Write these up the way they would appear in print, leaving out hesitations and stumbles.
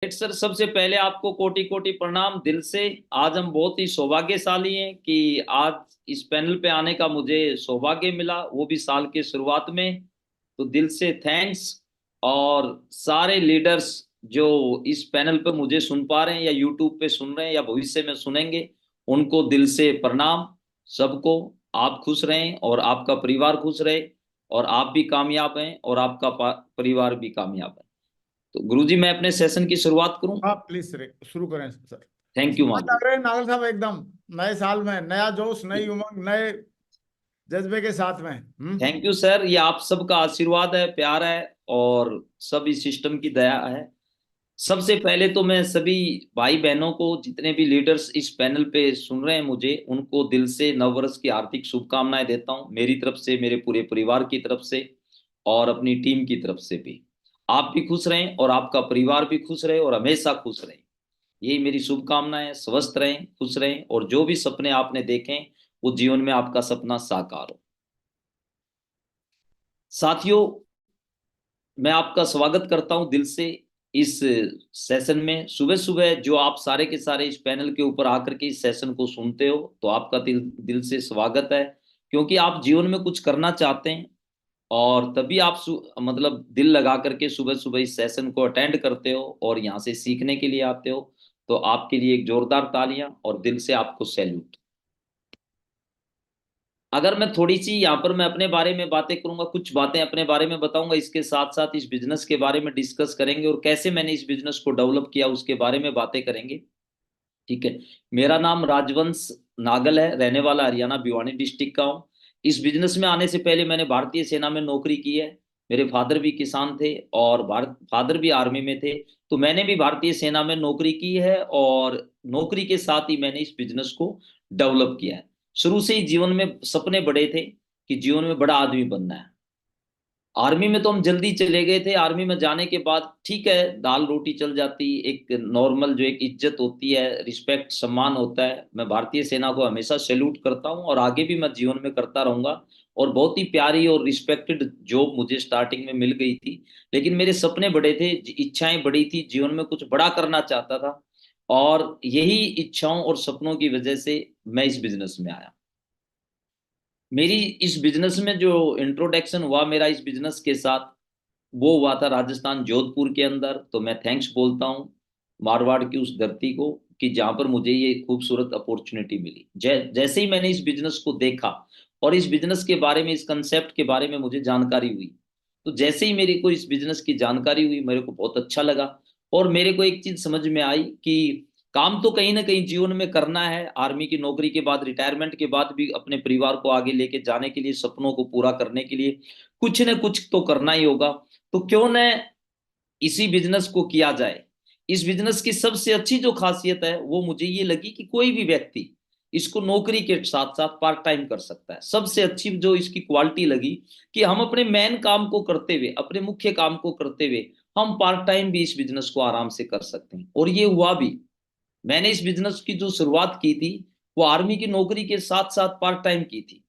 Sir, सबसे पहले आपको कोटि कोटि प्रणाम दिल से। आज हम बहुत ही सौभाग्यशाली हैं कि आज इस पैनल पे आने का मुझे सौभाग्य मिला, वो भी साल के शुरुआत में। तो दिल से थैंक्स। और सारे लीडर्स जो इस पैनल पे मुझे सुन पा रहे हैं या यूट्यूब पे सुन रहे हैं या भविष्य में सुनेंगे, उनको दिल से प्रणाम। सबको आप खुश रहें और आपका परिवार खुश रहे, और आप भी कामयाब हैं और आपका परिवार भी कामयाब है। तो गुरुजी, मैं अपने सेशन की शुरुआत करूं? हाँ प्लीज सर, शुरू करें सर। थैंक यू आज महाराज। लग रहे हैं नागल साहब एकदम नए साल में नया जोश, नई उमंग, नए जज्बे के साथ में। थैंक यू सर, ये आप सबका आशीर्वाद है, प्यार है, और सब इस सिस्टम की दया है। सबसे पहले तो मैं सभी भाई बहनों को, जितने भी लीडर्स इस पैनल पे सुन रहे हैं मुझे, उनको दिल से नववर्ष की हार्दिक शुभकामनाएं देता हूं, मेरी तरफ से, मेरे पूरे परिवार की तरफ से, और अपनी टीम की तरफ से भी। आप भी खुश रहें और आपका परिवार भी खुश रहे और हमेशा खुश रहें, यही मेरी शुभकामना है। स्वस्थ रहें, खुश रहें, और जो भी सपने आपने देखे वो जीवन में आपका सपना साकार हो। साथियों, मैं आपका स्वागत करता हूं दिल से इस सेशन में। सुबह सुबह जो आप सारे के सारे इस पैनल के ऊपर आकर के इस सेशन को सुनते हो, तो आपका दिल दिल से स्वागत है। क्योंकि आप जीवन में कुछ करना चाहते हैं, और तभी आप मतलब दिल लगा करके सुबह सुबह इस सेशन को अटेंड करते हो और यहाँ से सीखने के लिए आते हो। तो आपके लिए एक जोरदार तालियां और दिल से आपको सैल्यूट। अगर मैं थोड़ी सी यहाँ पर मैं अपने बारे में बातें करूंगा, कुछ बातें अपने बारे में बताऊंगा, इसके साथ साथ इस बिजनेस के बारे में डिस्कस करेंगे और कैसे मैंने इस बिजनेस को डेवलप किया उसके बारे में बातें करेंगे। ठीक है। मेरा नाम राजवंश नागल है, रहने वाला हरियाणा भिवानी डिस्ट्रिक्ट का हूँ। इस बिजनेस में आने से पहले मैंने भारतीय सेना में नौकरी की है। मेरे फादर भी किसान थे और फादर भी आर्मी में थे। तो मैंने भी भारतीय सेना में नौकरी की है, और नौकरी के साथ ही मैंने इस बिजनेस को डेवलप किया है। शुरू से ही जीवन में सपने बड़े थे कि जीवन में बड़ा आदमी बनना है। आर्मी में तो हम जल्दी चले गए थे। आर्मी में जाने के बाद ठीक है, दाल रोटी चल जाती, एक नॉर्मल जो एक इज्जत होती है, रिस्पेक्ट, सम्मान होता है। मैं भारतीय सेना को हमेशा सैल्यूट करता हूं और आगे भी मैं जीवन में करता रहूंगा। और बहुत ही प्यारी और रिस्पेक्टेड जॉब मुझे स्टार्टिंग में मिल गई थी। लेकिन मेरे सपने बड़े थे, इच्छाएं बड़ी थी, जीवन में कुछ बड़ा करना चाहता था। और यही इच्छाओं और सपनों की वजह से मैं इस बिजनेस में आया। मेरी इस बिजनेस में जो इंट्रोडक्शन हुआ मेरा इस बिजनेस के साथ, वो हुआ था राजस्थान जोधपुर के अंदर। तो मैं थैंक्स बोलता हूँ मारवाड़ की उस धरती को, कि जहाँ पर मुझे ये खूबसूरत अपॉर्चुनिटी मिली। जैसे ही मैंने इस बिजनेस को देखा और इस बिजनेस के बारे में, इस कंसेप्ट के बारे में मुझे जानकारी हुई, तो जैसे ही मेरे को इस बिजनेस की जानकारी हुई, मेरे को बहुत अच्छा लगा। और मेरे को एक चीज समझ में आई कि काम तो कहीं ना कहीं जीवन में करना है। आर्मी की नौकरी के बाद, रिटायरमेंट के बाद भी अपने परिवार को आगे लेके जाने के लिए, सपनों को पूरा करने के लिए कुछ न कुछ तो करना ही होगा। तो क्यों न इसी बिजनेस को किया जाए। इस बिजनेस की सबसे अच्छी जो खासियत है वो मुझे ये लगी कि कोई भी व्यक्ति इसको नौकरी के साथ साथ पार्ट टाइम कर सकता है। सबसे अच्छी जो इसकी क्वालिटी लगी, कि हम अपने मेन काम को करते हुए, अपने मुख्य काम को करते हुए, हम पार्ट टाइम भी इस बिजनेस को आराम से कर सकते हैं। और ये हुआ भी। मैंने इस बिजनेस की जो शुरुआत की थी, वो आर्मी की नौकरी के साथ साथ पार्ट टाइम की थी।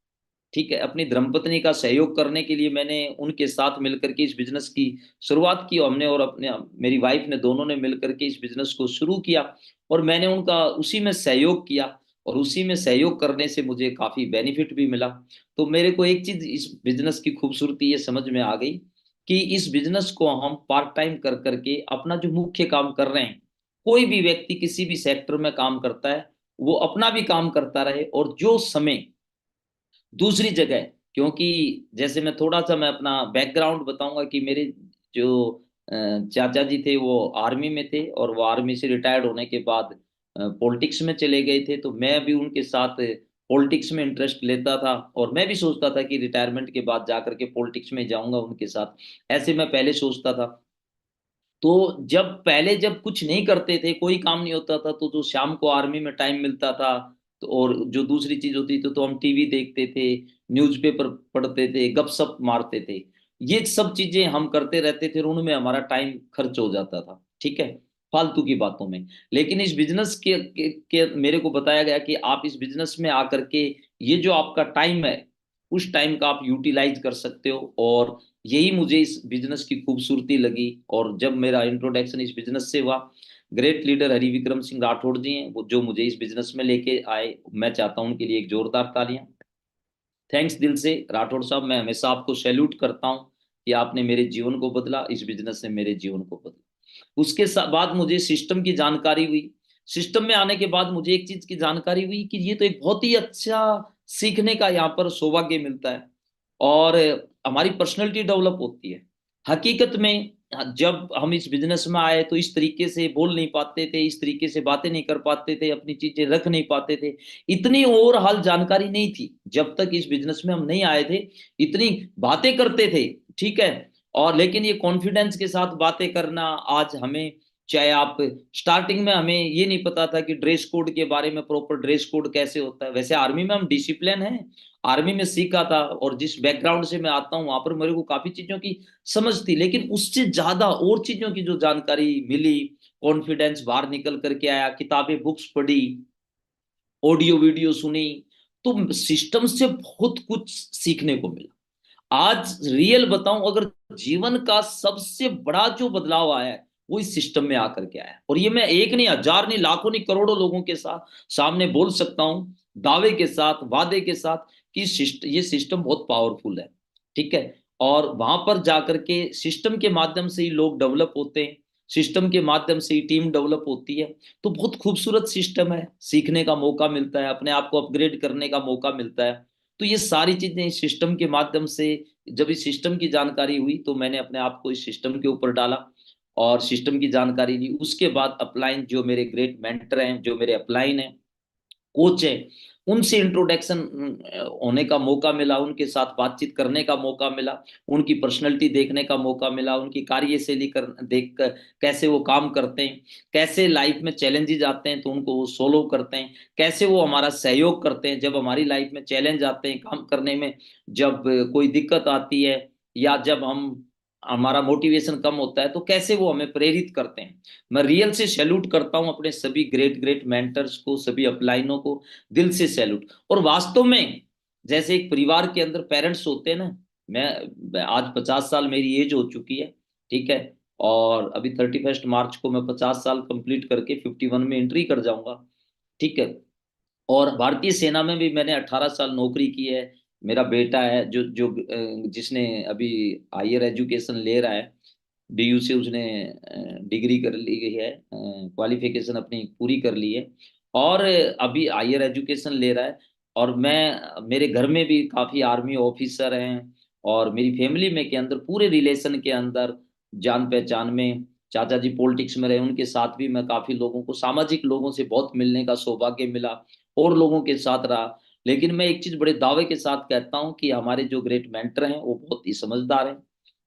ठीक है। अपनी धर्मपत्नी का सहयोग करने के लिए मैंने उनके साथ मिलकर के इस बिजनेस की शुरुआत की। हमने और अपने, मेरी वाइफ ने, दोनों ने मिलकर के इस बिजनेस को शुरू किया, और मैंने उनका उसी में सहयोग किया। और उसी में सहयोग करने से मुझे काफी बेनिफिट भी मिला। तो मेरे को एक चीज इस बिजनेस की खूबसूरती ये समझ में आ गई, कि इस बिजनेस को हम पार्ट टाइम कर करके अपना जो मुख्य काम कर रहे हैं, कोई भी व्यक्ति किसी भी सेक्टर में काम करता है, वो अपना भी काम करता रहे, और जो समय दूसरी जगह, क्योंकि जैसे मैं थोड़ा सा मैं अपना बैकग्राउंड बताऊंगा कि मेरे जो चाचा जी थे वो आर्मी में थे, और वो आर्मी से रिटायर्ड होने के बाद पॉलिटिक्स में चले गए थे। तो मैं भी उनके साथ पॉलिटिक्स में इंटरेस्ट लेता था, और मैं भी सोचता था कि रिटायरमेंट के बाद जाकर के पॉलिटिक्स में जाऊंगा उनके साथ। ऐसे मैं पहले सोचता था। तो जब कुछ नहीं करते थे, कोई काम नहीं होता था, तो जो शाम को आर्मी में टाइम मिलता था, तो और जो दूसरी चीज होती थी, तो हम टीवी देखते थे, न्यूज़पेपर पढ़ते थे, गपशप मारते थे। ये सब चीजें हम करते रहते थे और उनमें हमारा टाइम खर्च हो जाता था। ठीक है, फालतू की बातों में। लेकिन इस बिजनेस के मेरे को बताया गया कि आप इस बिजनेस में आकर के ये जो आपका टाइम है, उस टाइम का आप यूटिलाइज कर सकते हो, और यही मुझे इस बिजनेस की खूबसूरती लगी। और जब मेरा इंट्रोडक्शन इस बिजनेस से हुआ, ग्रेट लीडर हरि विक्रम सिंह राठौड़ जी हैं वो, जो मुझे इस बिजनेस में लेके आए, मैं चाहता हूं उनके लिए एक जोरदार तालियां। थैंक्स दिल से राठौड़ साहब, मैं हमेशा आपको सैल्यूट करता हूं कि आपने मेरे जीवन को बदला, इस बिजनेस ने मेरे जीवन को बदला। उसके बाद मुझे सिस्टम की जानकारी हुई। सिस्टम में आने के बाद मुझे एक चीज की जानकारी हुई कि ये तो एक बहुत ही अच्छा सीखने का यहाँ पर सौभाग्य मिलता है, और हमारी पर्सनैलिटी डेवलप होती है। हकीकत में जब हम इस बिजनेस में आए तो इस तरीके से बोल नहीं पाते थे, इस तरीके से बातें नहीं कर पाते थे, अपनी चीजें रख नहीं पाते थे। इतनी ओवरऑल जानकारी नहीं थी जब तक इस बिजनेस में हम नहीं आए थे। इतनी बातें करते थे, ठीक है, और लेकिन ये कॉन्फिडेंस के साथ बातें करना आज हमें, चाहे आप स्टार्टिंग में हमें ये नहीं पता था कि ड्रेस कोड के बारे में, प्रॉपर ड्रेस कोड कैसे होता है। वैसे आर्मी में हम डिसिप्लिन है, आर्मी में सीखा था, और जिस बैकग्राउंड से मैं आता हूँ वहां पर मेरे को काफी चीजों की समझ थी, लेकिन उससे ज्यादा और चीजों की जो जानकारी मिली, कॉन्फिडेंस बाहर निकल करके आया, किताबें बुक्स पढ़ी, ऑडियो वीडियो सुनी, तो सिस्टम से बहुत कुछ सीखने को मिला। आज रियल बताऊं, अगर जीवन का सबसे बड़ा जो बदलाव आया है वो इस सिस्टम में आकर के आया है। और ये मैं एक नहीं, हजार नहीं, लाखों नहीं, करोड़ों लोगों के साथ सामने बोल सकता हूं, दावे के साथ, वादे के साथ, कि ये सिस्टम बहुत पावरफुल है, ठीक है। और वहां पर जाकर के सिस्टम के माध्यम से ही लोग डेवलप होते हैं, सिस्टम के माध्यम से ही टीम डेवलप होती है। तो बहुत खूबसूरत सिस्टम है, सीखने का मौका मिलता है, अपने आप को अपग्रेड करने का मौका मिलता है। तो ये सारी चीजें इस सिस्टम के माध्यम से, जब इस सिस्टम की जानकारी हुई तो मैंने अपने आप को इस सिस्टम के ऊपर डाला और सिस्टम की जानकारी ली। उसके बाद अपलाइन, जो मेरे ग्रेट मेंटर हैं, जो मेरे अपलाइन हैं, कोच है, उनसे इंट्रोडक्शन होने का मौका मिला, उनके साथ बातचीत करने का मौका मिला, उनकी पर्सनैलिटी देखने का मौका मिला, उनकी कार्यशैली कर देख कर कैसे वो काम करते हैं, कैसे लाइफ में चैलेंजेस आते हैं तो उनको वो सोल्व करते हैं, कैसे वो हमारा सहयोग करते हैं जब हमारी लाइफ में चैलेंज आते हैं काम करने में, जब कोई दिक्कत आती है, या जब हम हमारा मोटिवेशन कम होता है तो कैसे वो हमें प्रेरित करते हैं। मैं रियल से सैल्यूट करता हूं अपने सभी ग्रेट ग्रेट मेंटर्स को, सभी अपलाइनों को, दिल से सैल्यूट। और वास्तव में जैसे एक परिवार के अंदर पेरेंट्स होते हैं ना, मैं आज 50 साल मेरी एज हो चुकी है, ठीक है, और अभी 31 मार्च को मैं 50 साल कंप्लीट करके 51 में एंट्री कर जाऊंगा, ठीक है। और भारतीय सेना में भी मैंने 18 साल नौकरी की है। मेरा बेटा है जो जो जिसने अभी हायर एजुकेशन ले रहा है, डीयू से उसने डिग्री कर ली है, क्वालिफिकेशन अपनी पूरी कर ली है, और अभी हायर एजुकेशन ले रहा है। और मैं, मेरे घर में भी काफी आर्मी ऑफिसर हैं, और मेरी फैमिली में के अंदर, पूरे रिलेशन के अंदर, जान पहचान में चाचा जी पॉलिटिक्स में रहे, उनके साथ भी मैं काफी लोगों को, सामाजिक लोगों से बहुत मिलने का सौभाग्य मिला, और लोगों के साथ रहा। लेकिन मैं एक चीज बड़े दावे के साथ कहता हूं कि हमारे जो ग्रेट मेंटर हैं वो बहुत ही समझदार हैं,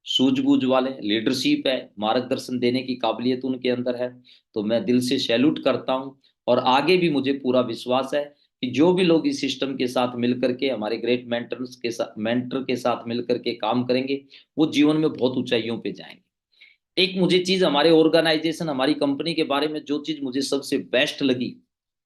सूझबूझ वाले, लीडरशिप है, मार्गदर्शन देने की काबिलियत उनके अंदर है। तो मैं दिल से सैल्यूट करता हूं, और आगे भी मुझे पूरा विश्वास है कि जो भी लोग इस सिस्टम के साथ मिलकर के, हमारे ग्रेट मेंटर के साथ मिलकर के काम करेंगे, वो जीवन में बहुत ऊंचाइयों पे जाएंगे। एक मुझे चीज हमारे ऑर्गेनाइजेशन, हमारी कंपनी के बारे में जो चीज मुझे सबसे बेस्ट लगी,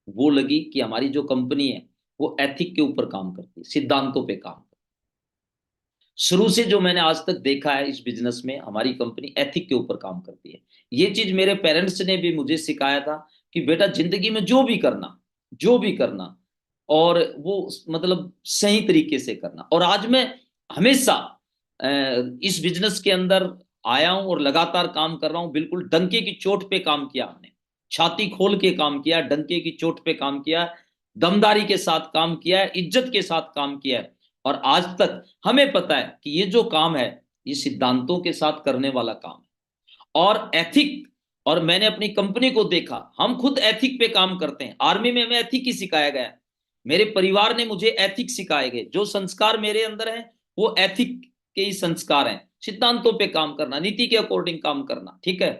वो लगी कि हमारी जो कंपनी है वो एथिक के ऊपर काम करती है, सिद्धांतों पे काम करती है। शुरू से जो मैंने आज तक देखा है इस बिजनेस में, हमारी कंपनी एथिक के ऊपर काम करती है। ये चीज मेरे पेरेंट्स ने भी मुझे सिखाया था कि बेटा जिंदगी में जो भी करना, जो भी करना, और वो मतलब सही तरीके से करना। और आज मैं हमेशा इस बिजनेस के अंदर आया हूं और लगातार काम कर रहा हूं, बिल्कुल डंके की चोट पे काम किया हमने, छाती खोल के काम किया, डंके की चोट पे काम किया, दमदारी के साथ काम किया है, इज्जत के साथ काम किया है। और आज तक हमें पता है कि ये जो काम है ये सिद्धांतों के साथ करने वाला काम है, और एथिक। और मैंने अपनी कंपनी को देखा, हम खुद एथिक पे काम करते हैं। आर्मी में हमें एथिक ही सिखाया गया है, मेरे परिवार ने मुझे एथिक सिखाए गए, जो संस्कार मेरे अंदर हैं वो एथिक के ही संस्कार हैं, सिद्धांतों पे काम करना, नीति के अकॉर्डिंग काम करना, ठीक है।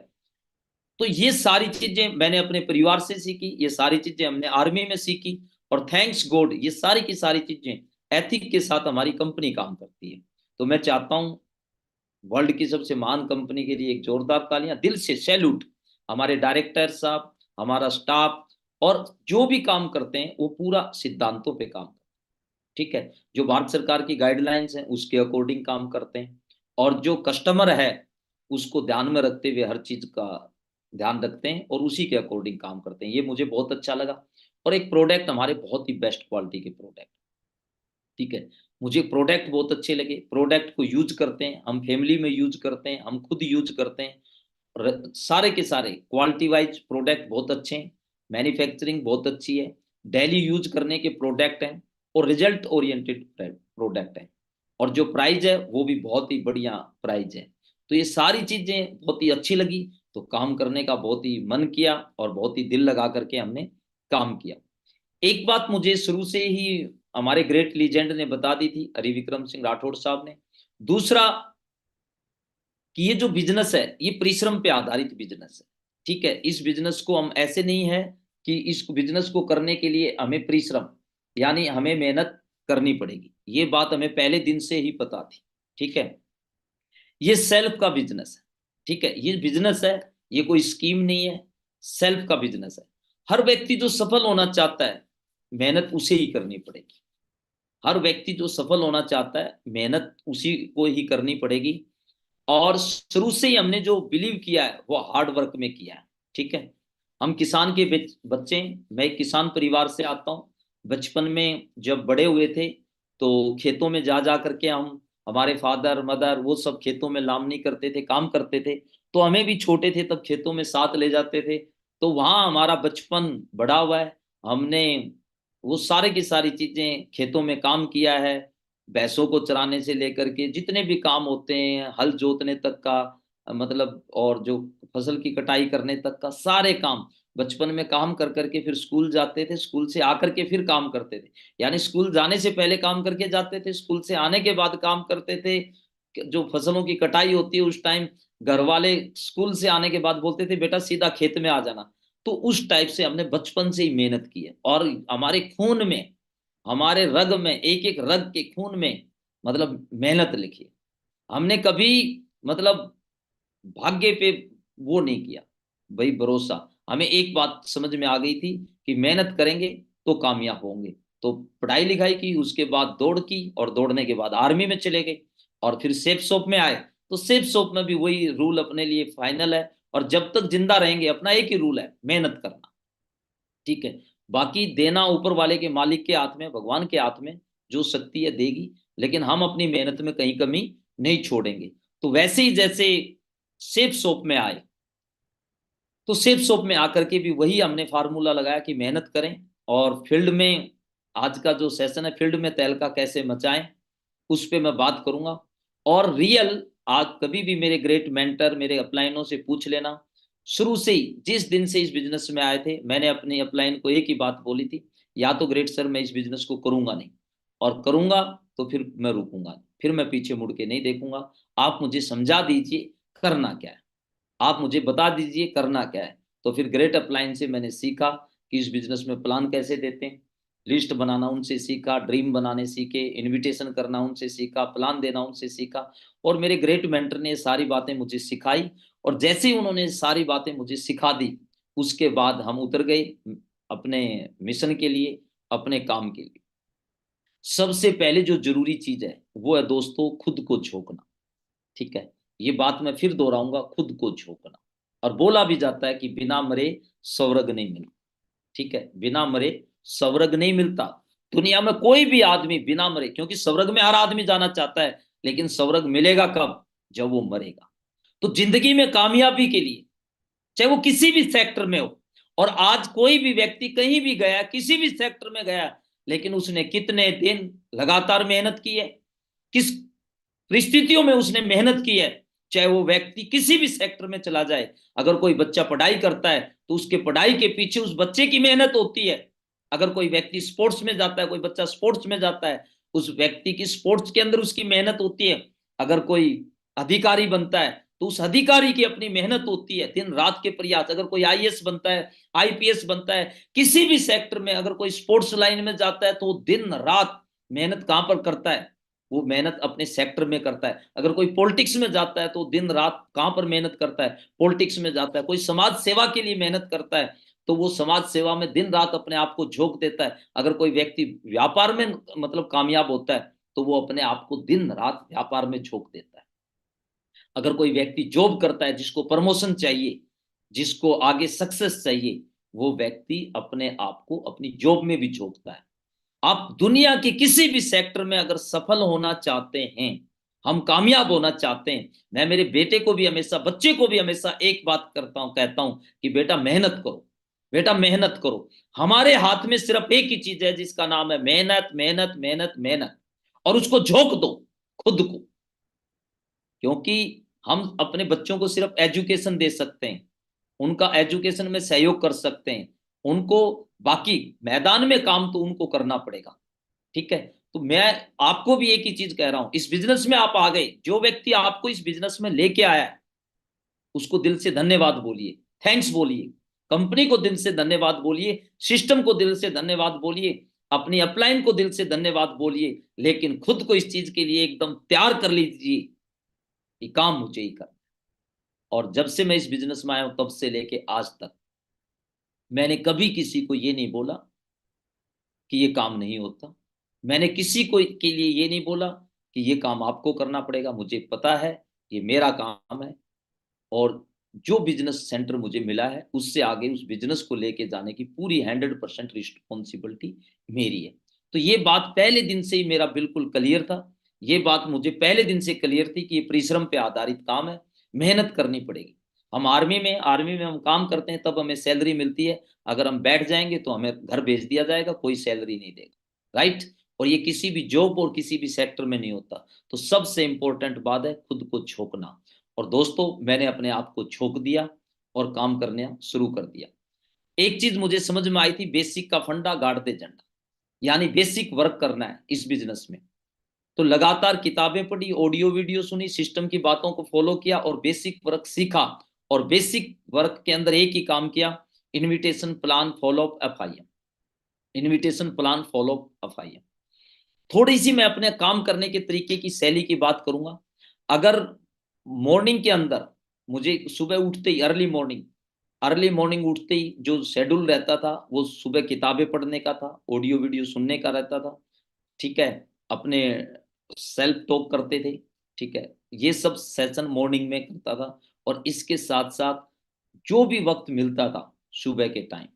तो ये सारी चीजें मैंने अपने परिवार से सीखी, ये सारी चीजें हमने आर्मी में सीखी, और थैंक्स गॉड ये सारी की सारी चीजें एथिक के साथ हमारी कंपनी काम करती है। तो मैं चाहता हूं वर्ल्ड की सबसे महान कंपनी के लिए एक जोरदार तालियां, दिल से सैल्यूट। हमारे डायरेक्टर साहब, हमारा स्टाफ, और जो भी काम करते हैं वो पूरा सिद्धांतों पे काम करते हैं, ठीक है। जो भारत सरकार की गाइडलाइंस हैं उसके अकॉर्डिंग काम करते हैं, और जो कस्टमर है उसको ध्यान में रखते हुए हर चीज का ध्यान रखते हैं और उसी के अकॉर्डिंग काम करते हैं। ये मुझे बहुत अच्छा लगा। और एक प्रोडक्ट हमारे बहुत ही बेस्ट क्वालिटी के प्रोडक्ट, ठीक है। मुझे प्रोडक्ट बहुत अच्छे लगे, प्रोडक्ट को यूज करते हैं हम, फैमिली में यूज करते हैं, हम खुद यूज करते हैं। सारे के सारे क्वालिटी वाइज प्रोडक्ट बहुत अच्छे हैं, मैन्युफैक्चरिंग बहुत अच्छी है, डेली यूज करने के प्रोडक्ट हैं और रिजल्ट ओरिएंटेड प्रोडक्ट है। और जो प्राइस है वो भी बहुत ही बढ़िया प्राइस है। तो ये सारी चीजें बहुत ही अच्छी लगी, तो काम करने का बहुत ही मन किया और बहुत ही दिल लगा करके हमने काम किया। एक बात मुझे शुरू से ही हमारे ग्रेट लीजेंड ने बता दी थी, हरि विक्रम सिंह राठौड़ साहब ने। दूसरा, कि ये जो बिजनेस है ये परिश्रम पे आधारित बिजनेस है, ठीक है। इस बिजनेस को हम ऐसे नहीं है कि इस बिजनेस को करने के लिए हमें परिश्रम यानी हमें मेहनत करनी पड़ेगी, ये बात हमें पहले दिन से ही पता थी, ठीक है। ये सेल्फ का बिजनेस है, ठीक है। ये बिजनेस है, ये कोई स्कीम नहीं है, सेल्फ का बिजनेस है। हर व्यक्ति जो सफल होना चाहता है मेहनत उसे ही करनी पड़ेगी। हर व्यक्ति जो सफल होना चाहता है मेहनत उसी को ही करनी पड़ेगी। और शुरू से ही हमने जो बिलीव किया है वो हार्ड वर्क में किया है, ठीक है। हम किसान के बच्चे हैं, मैं एक किसान परिवार से आता हूँ। बचपन में जब बड़े हुए थे तो खेतों में जा जा करके हम, हमारे फादर मदर वो सब खेतों में लामनी करते थे, काम करते थे। तो हमें भी छोटे थे तब खेतों में साथ ले जाते थे, तो वहां हमारा बचपन बड़ा हुआ है। हमने वो सारे की सारी चीजें खेतों में काम किया है, भैंसों को चराने से लेकर के जितने भी काम होते हैं, हल जोतने तक का, मतलब और जो फसल की कटाई करने तक का सारे काम बचपन में काम कर करके फिर स्कूल जाते थे, स्कूल से आकर के फिर काम करते थे। यानी स्कूल जाने से पहले काम करके जाते थे, स्कूल से आने के बाद काम करते थे। जो फसलों की कटाई होती है उस टाइम घर वाले स्कूल से आने के बाद बोलते थे बेटा सीधा खेत में आ जाना। तो उस टाइप से हमने बचपन से ही मेहनत की है और हमारे खून में, हमारे रग में, एक एक रग के खून में मतलब मेहनत लिखी है। हमने कभी मतलब भाग्य पे वो नहीं किया भाई, भरोसा। हमें एक बात समझ में आ गई थी कि मेहनत करेंगे तो कामयाब होंगे। तो पढ़ाई लिखाई की, उसके बाद दौड़ की और दौड़ने के बाद आर्मी में चले गए और फिर सेफ शॉप में आए। तो सेफ शॉप में भी वही रूल अपने लिए फाइनल है, और जब तक जिंदा रहेंगे अपना एक ही रूल है, मेहनत करना, ठीक है। बाकी देना ऊपर वाले के, मालिक के हाथ में, भगवान के हाथ में, जो शक्ति है देगी। लेकिन हम अपनी मेहनत में कहीं कमी नहीं छोड़ेंगे। तो वैसे ही जैसे सेफ शॉप में आए, तो सेफ शॉप में आकर के भी वही हमने फार्मूला लगाया कि मेहनत करें। और फील्ड में आज का जो सेशन है, फील्ड में तहलका कैसे मचाएं, उस पे मैं बात करूंगा। और रियल, आज कभी भी मेरे ग्रेट मेंटर, मेरे अपलाइनों से पूछ लेना, शुरू से ही जिस दिन से इस बिजनेस में आए थे मैंने अपनी अपलाइन को एक ही बात बोली थी, या तो ग्रेट सर मैं इस बिजनेस को करूंगा नहीं, और करूंगा तो फिर मैं रुकूंगा नहीं, फिर मैं पीछे मुड़ के नहीं देखूंगा। आप मुझे समझा दीजिए करना क्या है, आप मुझे बता दीजिए करना क्या है। तो फिर ग्रेट अपलाइन से मैंने सीखा कि इस बिजनेस में प्लान कैसे देते हैं, लिस्ट बनाना उनसे सीखा, ड्रीम बनाने सीखे, इनविटेशन करना उनसे सीखा, प्लान देना उनसे सीखा। और मेरे ग्रेट मेंटर ने ये सारी बातें मुझे सिखाई। और जैसे ही उन्होंने सारी बातें मुझे सिखा दी, उसके बाद हम उतर गए अपने मिशन के लिए, अपने काम के लिए। सबसे पहले जो जरूरी चीज है वो है दोस्तों खुद को झोंकना, ठीक है। ये बात मैं फिर दोहराऊंगा, खुद को झोंकना। और बोला भी जाता है कि बिना मरे स्वर्ग नहीं मिलता, ठीक है। बिना मरे स्वर्ग नहीं मिलता। दुनिया में कोई भी आदमी बिना मरे, क्योंकि स्वर्ग में हर आदमी जाना चाहता है, लेकिन स्वर्ग मिलेगा कब, जब वो मरेगा। तो जिंदगी में कामयाबी के लिए, चाहे वो किसी भी सेक्टर में हो, और आज कोई भी व्यक्ति कहीं भी गया, किसी भी सेक्टर में गया, लेकिन उसने कितने दिन लगातार मेहनत की है, किस परिस्थितियों में उसने मेहनत की है, चाहे वो व्यक्ति किसी भी सेक्टर में चला जाए। अगर कोई बच्चा पढ़ाई करता है तो उसके पढ़ाई के पीछे उस बच्चे की मेहनत होती है। अगर कोई व्यक्ति स्पोर्ट्स में जाता है, कोई बच्चा स्पोर्ट्स में जाता है, उस व्यक्ति की स्पोर्ट्स के अंदर उसकी मेहनत होती है। अगर कोई अधिकारी बनता है तो उस अधिकारी की अपनी मेहनत होती है, दिन रात के प्रयास। अगर कोई आईएएस बनता है, आईपीएस बनता है, किसी भी सेक्टर में, अगर कोई स्पोर्ट्स लाइन में जाता है तो दिन रात मेहनत कहां पर करता है, वो मेहनत अपने सेक्टर में करता है। अगर कोई पॉलिटिक्स में जाता है तो दिन रात कहां पर मेहनत करता है, पॉलिटिक्स में जाता है। कोई समाज सेवा के लिए मेहनत करता है तो वो समाज सेवा में दिन रात अपने आप को झोंक देता है। अगर कोई व्यक्ति व्यापार में मतलब कामयाब होता है तो वो अपने आप को दिन रात व्यापार में झोंक देता है। अगर कोई व्यक्ति जॉब करता है, जिसको प्रमोशन चाहिए, जिसको आगे सक्सेस चाहिए, वो व्यक्ति अपने आप को अपनी जॉब में भी झोंकता है। आप दुनिया के किसी भी सेक्टर में अगर सफल होना चाहते हैं, हम कामयाब होना चाहते हैं, मैं मेरे बेटे को भी हमेशा, बच्चे को भी हमेशा एक बात करता हूं, कहता हूं कि बेटा मेहनत करो, बेटा मेहनत करो। हमारे हाथ में सिर्फ एक ही चीज है जिसका नाम है मेहनत, मेहनत, मेहनत, मेहनत। और उसको झोंक दो खुद को, क्योंकि हम अपने बच्चों को सिर्फ एजुकेशन दे सकते हैं, उनका एजुकेशन में सहयोग कर सकते हैं, उनको बाकी मैदान में काम तो उनको करना पड़ेगा। ठीक है, तो मैं आपको भी एक ही चीज कह रहा हूं, इस बिजनेस में आप आ गए, जो व्यक्ति आपको इस बिजनेस में लेके आया है, उसको दिल से धन्यवाद बोलिए, थैंक्स बोलिए, कंपनी को दिल से धन्यवाद बोलिए, सिस्टम को दिल से धन्यवाद बोलिए, अपनी अपलाइन को दिल से धन्यवाद बोलिए, लेकिन खुद को इस चीज के लिए एकदम तैयार कर लीजिए कि काम मुझे ही करना। और जब से मैं इस बिजनेस में आया हूं, तब से लेके आज तक मैंने कभी किसी को ये नहीं बोला कि ये काम नहीं होता। मैंने किसी को के लिए ये नहीं बोला कि ये काम आपको करना पड़ेगा। मुझे पता है ये मेरा काम है, और जो बिजनेस सेंटर मुझे मिला है, उससे आगे उस बिजनेस को लेके जाने की पूरी 100% रिस्पॉन्सिबिलिटी मेरी है। तो ये बात पहले दिन से ही मेरा बिल्कुल क्लियर था। ये बात मुझे पहले दिन से क्लियर थी कि ये परिश्रम पे आधारित काम है, मेहनत करनी पड़ेगी। हम आर्मी में हम काम करते हैं, तब हमें सैलरी मिलती है। अगर हम बैठ जाएंगे तो हमें घर भेज दिया जाएगा, कोई सैलरी नहीं देगा, राइट। और ये किसी भी जॉब और किसी भी सेक्टर में नहीं होता। तो सबसे इंपॉर्टेंट बात है खुद को झोंकना। और दोस्तों, मैंने अपने आप को झोंक दिया और काम करना शुरू कर दिया। एक चीज मुझे समझ में आई थी, बेसिक का फंडा गाड़ते झंडा, यानी बेसिक वर्क करना है इस बिजनेस में। तो लगातार किताबें पढ़ी, ऑडियो वीडियो सुनी, सिस्टम की बातों को फॉलो किया और बेसिक वर्क सीखा। और बेसिक वर्क के अंदर एक ही काम किया, invitation plan follow up FIM, invitation plan follow up FIM. थोड़ी सी मैं अपने काम करने के तरीके की शैली की बात करूंगा। अगर मॉर्निंग के अंदर मुझे सुबह उठते ही, अर्ली मॉर्निंग उठते ही जो शेड्यूल रहता था, वो सुबह किताबें पढ़ने का था, ऑडियो वीडियो सुनने का रहता था। ठीक है, अपने सेल्फ टॉक करते थे। ठीक है, ये सब सेशन मॉर्निंग में करता था। और इसके साथ साथ जो भी वक्त मिलता था सुबह के टाइम,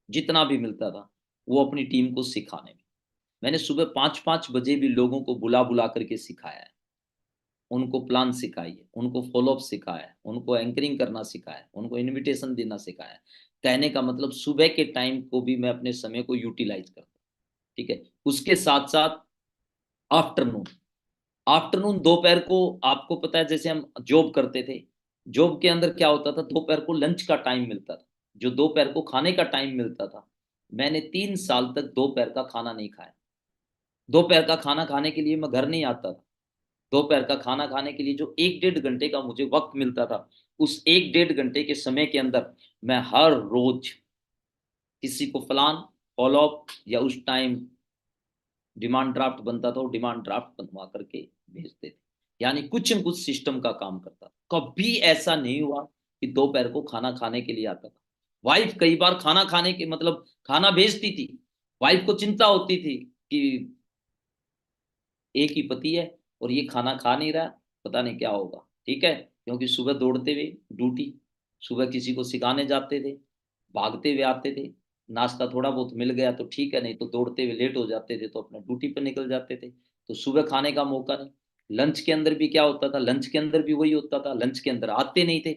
जितना भी मिलता था, वो अपनी टीम को सिखाने में, मैंने सुबह 5-5 बजे भी लोगों को बुला बुला करके सिखाया है। उनको प्लान सिखाई है, उनको फॉलोअप सिखाया है, उनको एंकरिंग करना सिखाया है, उनको इनविटेशन देना सिखाया है। कहने का मतलब सुबह के टाइम को भी मैं अपने समय को यूटिलाइज करता हूँ। ठीक है, उसके साथ साथ आफ्टरनून, आफ्टरनून दोपहर को, आपको पता है जैसे हम जॉब करते थे, जॉब के अंदर क्या होता था, दोपहर को लंच का टाइम मिलता था, जो दोपहर को खाने का टाइम मिलता था। मैंने 3 साल तक दोपहर का खाना नहीं खाया। दोपहर का खाना खाने के लिए मैं घर नहीं आता था। दोपहर का खाना खाने के लिए जो 1-1.5 घंटे का मुझे वक्त मिलता था, उस 1-1.5 घंटे के समय के अंदर मैं हर रोज किसी को प्लान फॉलोअप, या उस टाइम डिमांड ड्राफ्ट बनता था, वो डिमांड ड्राफ्ट बनवा करके भेजते थे। यानी कुछ न कुछ सिस्टम का काम करता था। कभी ऐसा नहीं हुआ कि दोपहर को खाना खाने के लिए आता था। वाइफ कई बार खाना खाने के मतलब खाना भेजती थी। वाइफ को चिंता होती थी कि एक ही पति है और ये खाना खा नहीं रहा, पता नहीं क्या होगा। ठीक है, क्योंकि सुबह दौड़ते हुए ड्यूटी, सुबह किसी को सिखाने जाते थे, भागते हुए आते थे। नाश्ता थोड़ा बहुत मिल गया तो ठीक है, नहीं तो दौड़ते हुए लेट हो जाते थे तो अपने ड्यूटी पर निकल जाते थे। तो सुबह खाने का मौका नहीं। लंच के अंदर भी क्या होता था, लंच के अंदर भी वही होता था, लंच के अंदर आते नहीं थे।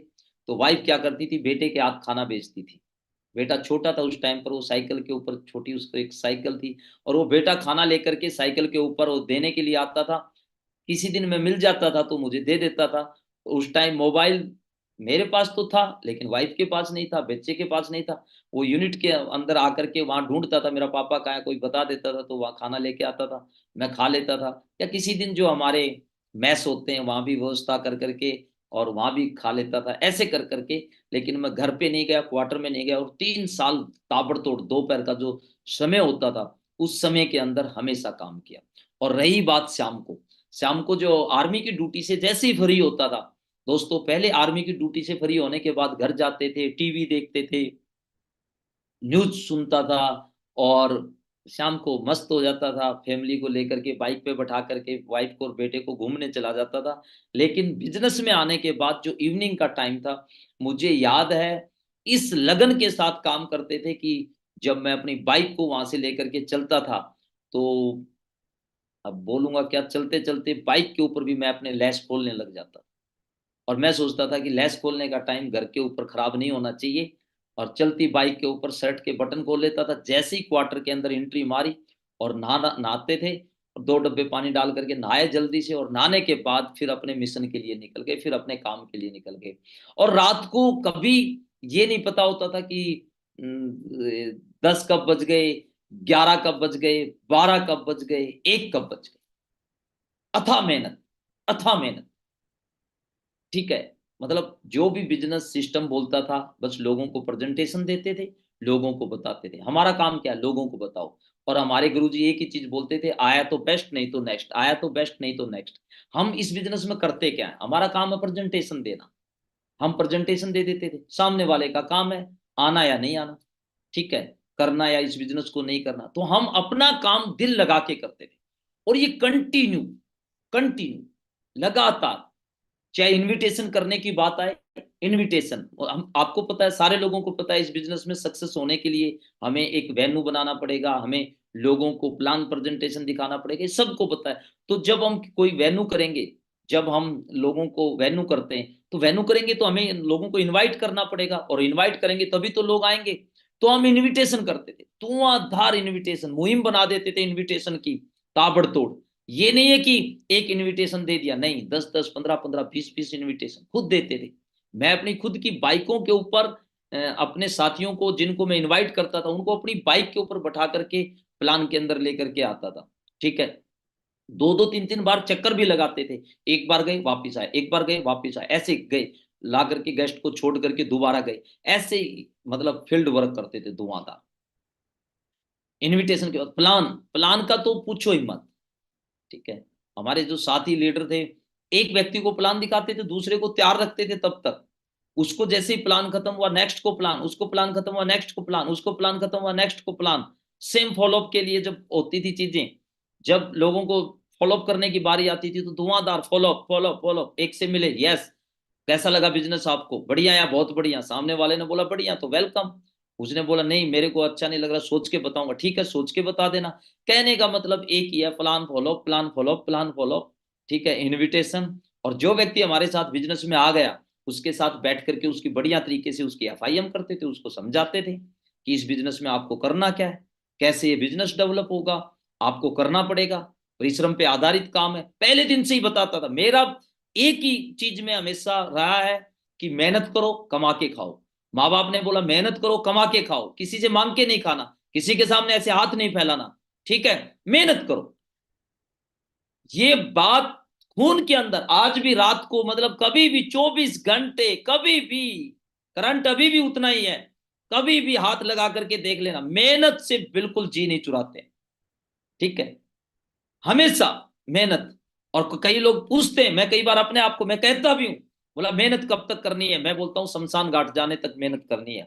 तो वाइफ क्या करती थी, बेटे के हाथ खाना भेजती थी। बेटा छोटा था उस टाइम पर, वो साइकिल के ऊपर, छोटी उसको एक साइकिल थी, और वो बेटा खाना लेकर के साइकिल के ऊपर वो देने के लिए आता था। किसी दिन मैं मिल जाता था तो मुझे दे देता था। उस टाइम मोबाइल मेरे पास तो था, लेकिन वाइफ के पास नहीं था, बच्चे के पास नहीं था। वो यूनिट के अंदर आकर के वहां ढूंढता था, मेरा पापा कहाँ है, कोई बता देता था, तो वहां खाना लेके आता था, मैं खा लेता था। या किसी दिन जो हमारे मैस होते हैं वहां भी व्यवस्था कर करके, और वहां भी खा लेता था, ऐसे कर करके। लेकिन मैं घर पे नहीं गया, क्वार्टर में नहीं गया, और 3 साल ताबड़तोड़ दोपहर का जो समय होता था, उस समय के अंदर हमेशा काम किया। और रही बात शाम को, शाम को जो आर्मी की ड्यूटी से जैसे ही फ्री होता था, दोस्तों पहले आर्मी की ड्यूटी से फ्री होने के बाद घर जाते थे, टीवी देखते थे, न्यूज सुनता था, और शाम को मस्त हो जाता था, फैमिली को लेकर के बाइक पे बैठा करके वाइफ को और बेटे को घूमने चला जाता था। लेकिन बिजनेस में आने के बाद जो इवनिंग का टाइम था, मुझे याद है इस लगन के साथ काम करते थे कि जब मैं अपनी बाइक को वहां से लेकर के चलता था, तो अब बोलूंगा क्या, चलते चलते बाइक के ऊपर भी मैं अपने लैस खोलने लग जाता। और मैं सोचता था कि लैस खोलने का टाइम घर के ऊपर खराब नहीं होना चाहिए, और चलती बाइक के ऊपर शर्ट के बटन खोल लेता था। जैसे ही क्वार्टर के अंदर एंट्री मारी और नहाते थे, और 2 डब्बे पानी डाल करके नहाए जल्दी से, और नहाने के बाद फिर अपने मिशन के लिए निकल गए, फिर अपने काम के लिए निकल गए। और रात को कभी ये नहीं पता होता था कि 10 कब बज गए, 11 कब बज गए, 12 कब बज गए, 1 कब बज गए। अथाह मेहनत, अथाह मेहनत। ठीक है, मतलब जो भी बिजनेस सिस्टम बोलता था, बस लोगों को प्रेजेंटेशन देते थे, लोगों को बताते थे। हमारा काम क्या है, लोगों को बताओ। और हमारे गुरुजी एक ही चीज बोलते थे, आया तो बेस्ट, नहीं तो नेक्स्ट, आया तो बेस्ट, नहीं तो नेक्स्ट। हम इस बिजनेस में करते क्या है, हमारा काम है प्रेजेंटेशन देना। हम प्रेजेंटेशन दे देते थे, सामने वाले का काम है आना या नहीं आना, ठीक है, करना या इस बिजनेस को नहीं करना। तो हम अपना काम दिल लगा के करते थे। और ये कंटिन्यू, कंटिन्यू, लगातार। चाहे इनविटेशन करने की बात आए, इनविटेशन, और हम, आपको पता है, सारे लोगों को पता है, इस बिजनेस में सक्सेस होने के लिए हमें एक वेन्यू बनाना पड़ेगा, हमें लोगों को प्लान प्रेजेंटेशन दिखाना पड़ेगा, ये सबको पता है। तो जब हम कोई वेन्यू करेंगे, जब हम लोगों को वेन्यू करते हैं, तो वेन्यू करेंगे तो हमें लोगों को इनवाइट करना पड़ेगा, और इनवाइट करेंगे तभी तो लोग आएंगे। तो हम इनविटेशन करते थे, धुआंधार इनविटेशन, मुहिम बना देते थे इनविटेशन की, ताबड़तोड़। ये नहीं है कि एक इनविटेशन दे दिया, नहीं, 10-10, 15-15, 20-20 इनविटेशन खुद देते थे। मैं अपनी खुद की बाइकों के ऊपर अपने साथियों को, जिनको मैं इनवाइट करता था, उनको अपनी बाइक के ऊपर बैठा करके प्लान के अंदर लेकर के आता था। ठीक है, 2-2, 3-3 बार चक्कर भी लगाते थे। एक बार गए वापिस आए, एक बार गए वापिस आए, ऐसे गए, ला करके गेस्ट को छोड़ करके दोबारा गए, ऐसे ही मतलब फील्ड वर्क करते थे धुआंधार। इनविटेशन के बाद प्लान, प्लान का तो पूछो ही मत। ठीक है, हमारे जो साथी लीडर थे, एक व्यक्ति को प्लान दिखाते थे, दूसरे को तैयार रखते थे तब तक। उसको जैसे ही प्लान खत्म हुआ, नेक्स्ट को प्लान, उसको प्लान खत्म हुआ, नेक्स्ट को प्लान, उसको प्लान खत्म हुआ, नेक्स्ट को प्लान। सेम फॉलोअप के लिए जब होती थी चीजें, जब लोगों को फॉलोअप करने की बारी आती थी, तो धुआंधार फॉलोअप फॉलोअप फॉलोअप, एक से मिले, यस, कैसा लगा बिजनेस आपको, बढ़िया या बहुत बढ़िया। सामने वाले ने बोला बढ़िया, तो वेलकम। उसने बोला नहीं मेरे को अच्छा नहीं लग रहा, सोच के बताऊंगा, ठीक है सोच के बता देना। कहने का मतलब एक ही है, plan follow, plan follow, plan follow. ठीक है, इनविटेशन। और जो व्यक्ति हमारे साथ बिजनेस में आ गया, उसके साथ बैठ करके उसकी बढ़िया तरीके से उसकी एफआईएम करते थे, उसको समझाते थे कि इस बिजनेस में आपको करना क्या है, कैसे ये बिजनेस डेवलप होगा, आपको करना पड़ेगा, परिश्रम पे आधारित काम है। पहले दिन से ही बताता था। मेरा एक ही चीज में हमेशा रहा है कि मेहनत करो, कमा के खाओ। माँ बाप ने बोला मेहनत करो, कमा के खाओ, किसी से मांग के नहीं खाना, किसी के सामने ऐसे हाथ नहीं फैलाना। ठीक है, मेहनत करो। ये बात खून के अंदर आज भी, रात को मतलब कभी भी 24 घंटे, कभी भी, करंट अभी भी उतना ही है, कभी भी हाथ लगा करके देख लेना, मेहनत से बिल्कुल जी नहीं चुराते। ठीक है, हमेशा मेहनत। और कई लोग पूछते हैं, मैं कई बार अपने आप को मैं कहता भी हूं, बोला मेहनत कब तक करनी है, मैं बोलता हूं शमशान घाट जाने तक मेहनत करनी है।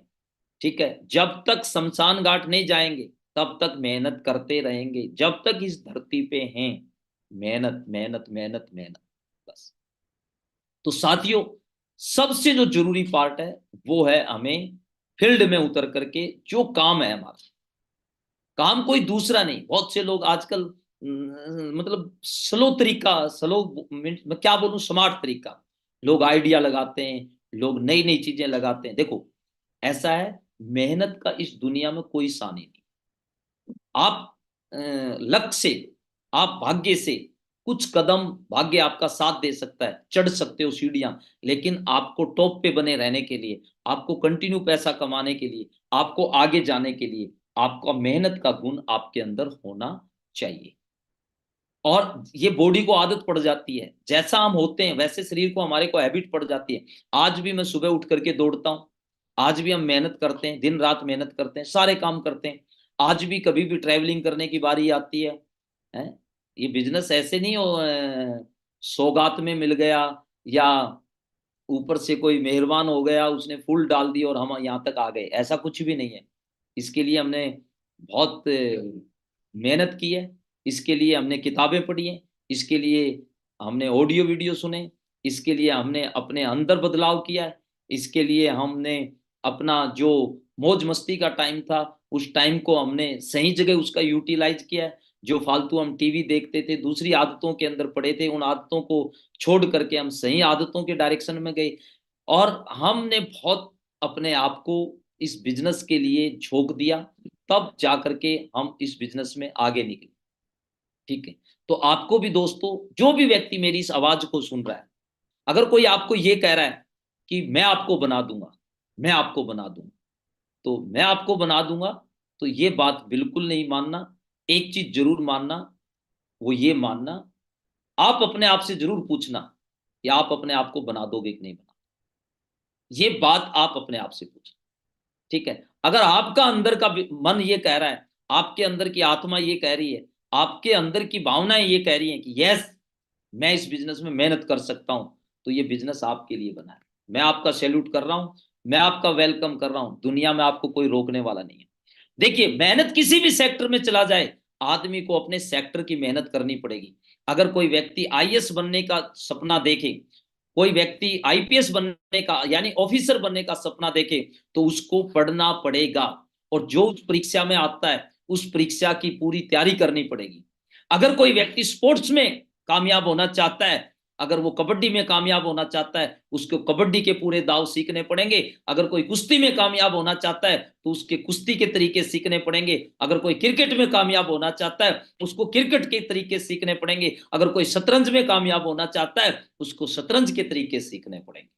ठीक है, जब तक शमशान घाट नहीं जाएंगे, तब तक मेहनत करते रहेंगे, जब तक इस धरती पे हैं, मेहनत मेहनत मेहनत मेहनत, बस। तो साथियों, सबसे जो जरूरी पार्ट है, वो है हमें फील्ड में उतर करके जो काम है हमारा, काम कोई दूसरा नहीं। बहुत से लोग आजकल मतलब स्लो तरीका, स्लो, मैं क्या बोलूं, स्मार्ट तरीका, लोग आइडिया लगाते हैं, लोग नई नई चीजें लगाते हैं। देखो, ऐसा है, मेहनत का इस दुनिया में कोई सानी नहीं। आप लक से, आप भाग्य से कुछ कदम, भाग्य आपका साथ दे सकता है, चढ़ सकते हो सीढ़ियां। लेकिन आपको टॉप पे बने रहने के लिए, आपको कंटिन्यू पैसा कमाने के लिए, आपको आगे जाने के लिए, आपका मेहनत का गुण आपके अंदर होना चाहिए। और ये बॉडी को आदत पड़ जाती है, जैसा हम होते हैं वैसे शरीर को, हमारे को हैबिट पड़ जाती है। आज भी मैं सुबह उठ करके दौड़ता हूँ, आज भी हम मेहनत करते हैं, दिन रात मेहनत करते हैं, सारे काम करते हैं। आज भी कभी भी ट्रैवलिंग करने की बारी आती है? ये बिजनेस ऐसे नहीं हो सौगात में मिल गया, या ऊपर से कोई मेहरबान हो गया, उसने फूल डाल दिया और हम यहाँ तक आ गए, ऐसा कुछ भी नहीं है। इसके लिए हमने बहुत मेहनत की है, इसके लिए हमने किताबें पढ़ी हैं, इसके लिए हमने ऑडियो वीडियो सुने, इसके लिए हमने अपने अंदर बदलाव किया है, इसके लिए हमने अपना जो मौज मस्ती का टाइम था उस टाइम को हमने सही जगह उसका यूटिलाइज किया है। जो फालतू हम टीवी देखते थे, दूसरी आदतों के अंदर पड़े थे, उन आदतों को छोड़ करके हम सही आदतों के डायरेक्शन में गए, और हमने बहुत अपने आप को इस बिजनेस के लिए झोंक दिया, तब जाकर के हम इस बिजनेस में आगे निकले। ठीक है। तो आपको भी दोस्तों, जो भी व्यक्ति मेरी इस आवाज को सुन रहा है, अगर कोई आपको ये कह रहा है कि मैं आपको बना दूंगा, मैं आपको बना दूंगा, तो मैं आपको बना दूंगा, तो ये बात बिल्कुल नहीं मानना। एक चीज जरूर मानना, वो ये मानना, आप अपने आप से जरूर पूछना कि आप अपने आप को बना दोगे कि नहीं बना। ये बात आप अपने आप से पूछना। ठीक है। अगर आपका अंदर का मन ये कह रहा है, आपके अंदर की आत्मा ये कह रही है, आपके अंदर की भावनाएं ये कह रही हैं कि यस, मैं इस बिजनेस में मेहनत कर सकता हूं, तो ये बिजनेस आपके लिए बना है। मैं आपका सैल्यूट कर रहा हूं, मैं आपका वेलकम कर रहा हूं, दुनिया में आपको कोई रोकने वाला नहीं है। देखिए, मेहनत किसी भी सेक्टर में चला जाए, आदमी को अपने सेक्टर की मेहनत करनी पड़ेगी। अगर कोई व्यक्ति आईएएस बनने का सपना देखे, कोई व्यक्ति आईपीएस बनने का यानी ऑफिसर बनने का सपना देखे, तो उसको पढ़ना पड़ेगा, और जो उस परीक्षा में आता है उस परीक्षा की पूरी तैयारी करनी पड़ेगी। अगर कोई व्यक्ति स्पोर्ट्स में कामयाब होना चाहता है, अगर वो कबड्डी में कामयाब होना चाहता है, उसको कबड्डी के पूरे दाव सीखने पड़ेंगे। अगर कोई कुश्ती में कामयाब होना चाहता है, तो उसके कुश्ती के तरीके सीखने पड़ेंगे। अगर कोई क्रिकेट में कामयाब होना चाहता है, उसको क्रिकेट के तरीके सीखने पड़ेंगे। अगर कोई शतरंज में कामयाब होना चाहता है, उसको शतरंज के तरीके सीखने पड़ेंगे।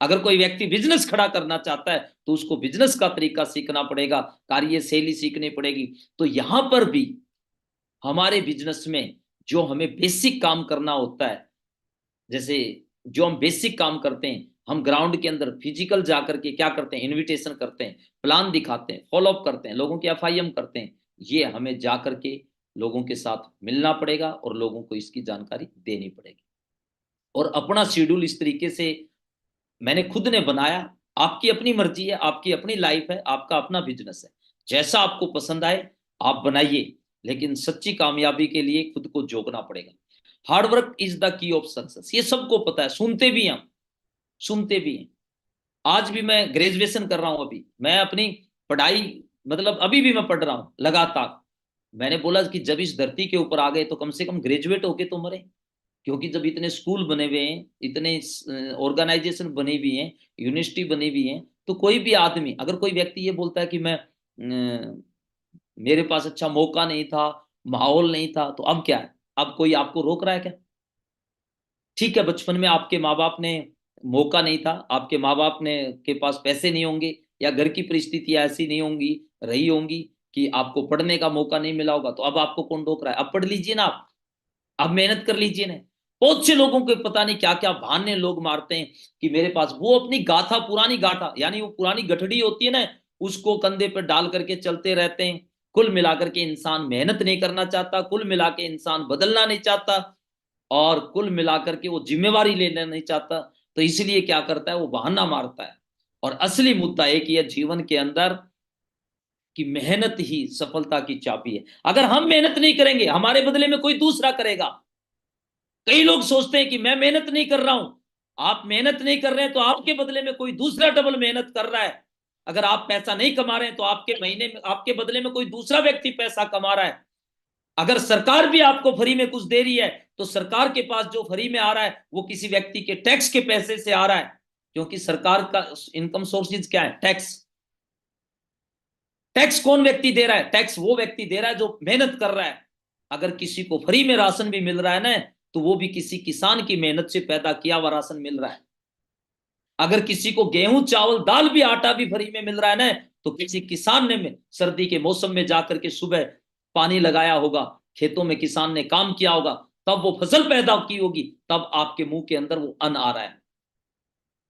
अगर कोई व्यक्ति बिजनेस खड़ा करना चाहता है, तो उसको बिजनेस का तरीका सीखना पड़ेगा, कार्यशैली सीखनी पड़ेगी। तो यहां पर भी हमारे बिजनेस में जो हमें बेसिक काम करना होता है, जैसे जो हम बेसिक काम करते हैं, हम ग्राउंड के अंदर फिजिकल जाकर के क्या करते हैं, इनविटेशन करते हैं, प्लान दिखाते हैं, फॉलो अप करते हैं, लोगों की एफआईएम करते हैं। ये हमें जाकर के लोगों के साथ मिलना पड़ेगा और लोगों को इसकी जानकारी देनी पड़ेगी। और अपना शेड्यूल इस तरीके से मैंने खुद ने बनाया। आपकी अपनी मर्जी है, आपकी अपनी लाइफ है, आपका अपना बिजनेस है, जैसा आपको पसंद आए आप बनाइए, लेकिन सच्ची कामयाबी के लिए खुद को जोड़ना पड़ेगा। Hard work is the key of success, ये सबको पता है, सुनते भी हैं हम, सुनते भी हैं। आज भी मैं ग्रेजुएशन कर रहा हूं, अभी मैं अपनी पढ़ाई, मतलब अभी भी मैं पढ़ रहा हूं लगातार। मैंने बोला कि जब इस धरती के ऊपर आ गए तो कम से कम ग्रेजुएट होके तो मरे। क्योंकि जब इतने स्कूल बने हुए हैं, इतने ऑर्गेनाइजेशन बनी हुई हैं, यूनिवर्सिटी बनी हुई है, तो कोई भी आदमी, अगर कोई व्यक्ति ये बोलता है कि मैं मेरे पास अच्छा मौका नहीं था, माहौल नहीं था, तो अब क्या है? अब कोई आपको रोक रहा है क्या? ठीक है, बचपन में आपके माँ बाप ने, मौका नहीं था, आपके माँ बाप ने के पास पैसे नहीं होंगे, या घर की परिस्थितियां ऐसी नहीं होंगी, रही होंगी कि आपको पढ़ने का मौका नहीं मिला होगा, तो अब आपको कौन रोक रहा है? अब पढ़ लीजिए ना आप, अब मेहनत कर लीजिए ना। बहुत से लोगों को पता नहीं क्या क्या बहाने लोग मारते हैं कि मेरे पास, वो अपनी गाथा, पुरानी गाथा, यानी वो पुरानी गठड़ी होती है ना, उसको कंधे पर डाल करके चलते रहते हैं। कुल मिलाकर के इंसान मेहनत नहीं करना चाहता, कुल मिला के इंसान बदलना नहीं चाहता, और कुल मिलाकर के वो जिम्मेवारी लेना नहीं चाहता। तो इसलिए क्या करता है, वो बहाना मारता है। और असली मुद्दा एक ही है जीवन के अंदर, कि मेहनत ही सफलता की चाबी है। अगर हम मेहनत नहीं करेंगे, हमारे बदले में कोई दूसरा करेगा। कई लोग सोचते हैं कि मैं मेहनत नहीं कर रहा हूं। आप मेहनत नहीं कर रहे हैं तो आपके बदले में कोई दूसरा डबल मेहनत कर रहा है। अगर आप पैसा नहीं कमा रहे हैं तो आपके महीने में, आपके बदले में कोई दूसरा व्यक्ति पैसा कमा रहा है। अगर सरकार भी आपको फ्री में कुछ दे रही है, तो सरकार के पास जो फ्री में आ रहा है वो किसी व्यक्ति के टैक्स के पैसे से आ रहा है। क्योंकि सरकार का इनकम सोर्सेज क्या है? टैक्स। टैक्स कौन व्यक्ति दे रहा है? टैक्स वो व्यक्ति दे रहा है जो मेहनत कर रहा है। अगर किसी को फ्री में राशन भी मिल रहा है ना, तो वो भी किसी किसान की मेहनत से पैदा किया हुआ राशन मिल रहा है। अगर किसी को गेहूं चावल दाल भी आटा भी फ्री में मिल रहा है ना, तो किसी किसान ने में सर्दी के मौसम में जाकर के सुबह पानी लगाया होगा, खेतों में किसान ने काम किया होगा, तब वो फसल पैदा की होगी, तब आपके मुंह के अंदर वो अन्न आ रहा है।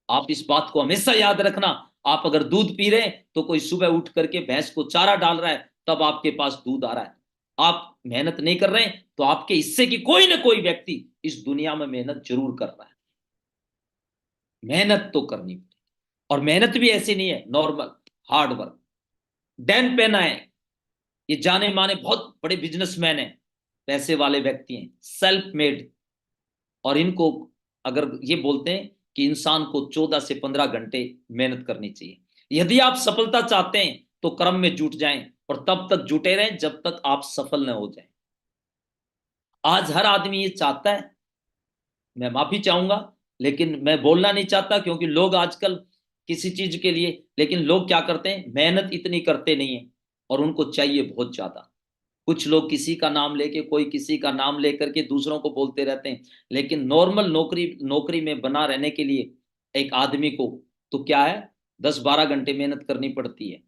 आप इस बात को हमेशा याद रखना। आप अगर दूध पी रहे हैं तो कोई सुबह उठ करके भैंस को चारा डाल रहा है, तब आपके पास दूध आ रहा है। आप मेहनत नहीं कर रहे हैं तो आपके हिस्से की कोई ना कोई व्यक्ति इस दुनिया में मेहनत जरूर कर रहा है। मेहनत तो करनी पड़ेगी। और मेहनत भी ऐसी नहीं है नॉर्मल, हार्ड वर्क। डैन पेन है, ये जाने माने बहुत बड़े बिजनेसमैन हैं, पैसे वाले व्यक्ति हैं, सेल्फ मेड। और इनको अगर ये बोलते हैं कि इंसान को 14 से 15 घंटे मेहनत करनी चाहिए। यदि आप सफलता चाहते हैं तो कर्म में जुट जाएं, और तब तक जुटे रहें जब तक आप सफल न हो जाएं। आज हर आदमी ये चाहता है, मैं माफी चाहूंगा, लेकिन मैं बोलना नहीं चाहता, क्योंकि लोग आजकल किसी चीज के लिए, लेकिन लोग क्या करते हैं, मेहनत इतनी करते नहीं है और उनको चाहिए बहुत ज्यादा। कुछ लोग किसी का नाम लेके, कोई किसी का नाम लेकर के दूसरों को बोलते रहते हैं, लेकिन नॉर्मल नौकरी नौकरी में बना रहने के लिए एक आदमी को तो क्या है, 10-12 घंटे मेहनत करनी पड़ती है।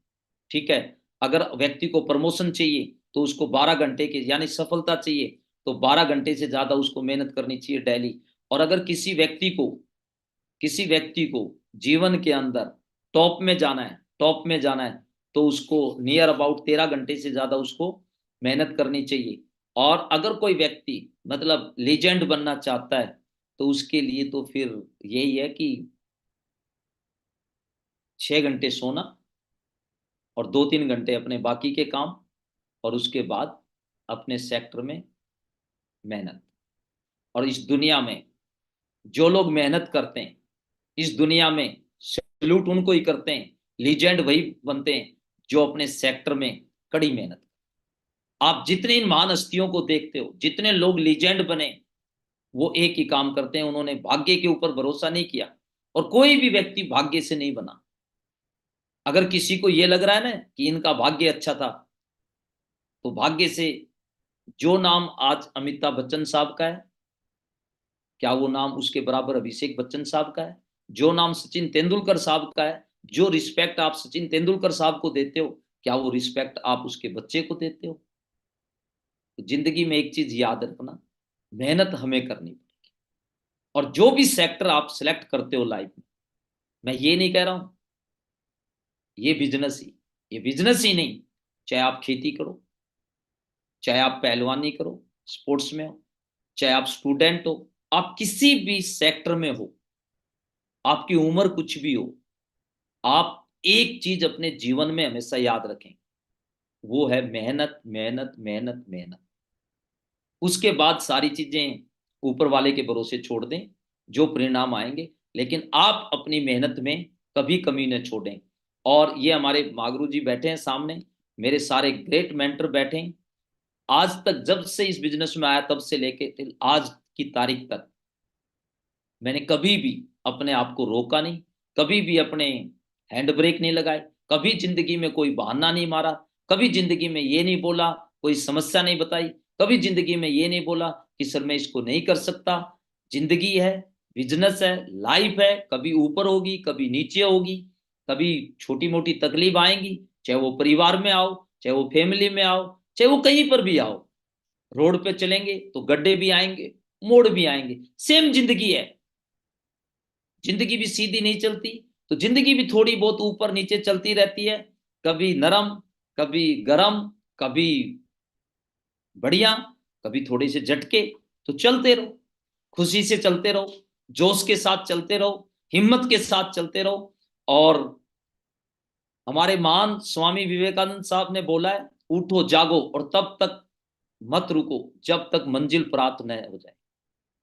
ठीक है। अगर व्यक्ति को प्रमोशन चाहिए तो उसको 12 घंटे के यानी सफलता चाहिए, तो 12 घंटे से ज्यादा उसको मेहनत करनी चाहिए डेली। और अगर किसी व्यक्ति को जीवन के अंदर टॉप में जाना है, टॉप में जाना है, तो उसको नियर अबाउट 13 घंटे से ज्यादा उसको मेहनत करनी चाहिए। और अगर कोई व्यक्ति मतलब लेजेंड बनना चाहता है, तो उसके लिए तो फिर यही है कि 6 घंटे सोना और 2-3 घंटे अपने बाकी के काम, और उसके बाद अपने सेक्टर में मेहनत। और इस दुनिया में जो लोग मेहनत करते हैं, इस दुनिया में सैल्यूट उनको ही करते हैं, लीजेंड वही बनते हैं जो अपने सेक्टर में कड़ी मेहनत। आप जितने इन महान हस्तियों को देखते हो, जितने लोग लीजेंड बने, वो एक ही काम करते हैं, उन्होंने भाग्य के ऊपर भरोसा नहीं किया। और कोई भी व्यक्ति भाग्य से नहीं बना। अगर किसी को यह लग रहा है ना कि इनका भाग्य अच्छा था, तो भाग्य से जो नाम आज अमिताभ बच्चन साहब का है, क्या वो नाम उसके बराबर अभिषेक बच्चन साहब का है? जो नाम सचिन तेंदुलकर साहब का है, जो रिस्पेक्ट आप सचिन तेंदुलकर साहब को देते हो, क्या वो रिस्पेक्ट आप उसके बच्चे को देते हो? तो जिंदगी में एक चीज याद रखना, मेहनत हमें करनी पड़ेगी। और जो भी सेक्टर आप सिलेक्ट करते हो लाइफ में, मैं ये नहीं कह रहा हूं ये बिजनेस ही नहीं, चाहे आप खेती करो, चाहे आप पहलवानी करो, स्पोर्ट्स में हो, चाहे आप स्टूडेंट हो, आप किसी भी सेक्टर में हो, आपकी उम्र कुछ भी हो, आप एक चीज अपने जीवन में हमेशा याद रखें, वो है मेहनत, मेहनत, मेहनत, मेहनत। उसके बाद सारी चीजें ऊपर वाले के भरोसे छोड़ दें, जो परिणाम आएंगे, लेकिन आप अपनी मेहनत में कभी कमी न छोड़ें। और ये हमारे मागरू जी बैठे हैं सामने, मेरे सारे ग्रेट मेंटर बैठे हैं। आज तक जब से इस बिजनेस में आया तब से लेके आज की तारीख तक मैंने कभी भी अपने आप को रोका नहीं, कभी भी अपने हैंड ब्रेक नहीं लगाए, कभी जिंदगी में कोई बहाना नहीं मारा, कभी जिंदगी में ये नहीं बोला, कोई समस्या नहीं बताई, कभी जिंदगी में ये नहीं बोला कि सर मैं इसको नहीं कर सकता। जिंदगी है, बिजनेस है, लाइफ है, कभी ऊपर होगी, कभी नीचे होगी, कभी छोटी मोटी तकलीफ आएंगी, चाहे वो परिवार में आओ, चाहे वो फैमिली में आओ, चाहे वो कहीं पर भी आओ। रोड पे चलेंगे तो गड्ढे भी आएंगे, मोड़ भी आएंगे, सेम जिंदगी है। जिंदगी भी सीधी नहीं चलती, तो जिंदगी भी थोड़ी बहुत ऊपर नीचे चलती रहती है, कभी नरम, कभी गरम, कभी बढ़िया, कभी थोड़े से झटके। तो चलते रहो, खुशी से चलते रहो, जोश के साथ चलते रहो, हिम्मत के साथ चलते रहो। और हमारे महान स्वामी विवेकानंद साहब ने बोला है, उठो जागो और तब तक मत रुको जब तक मंजिल प्राप्त न हो जाए।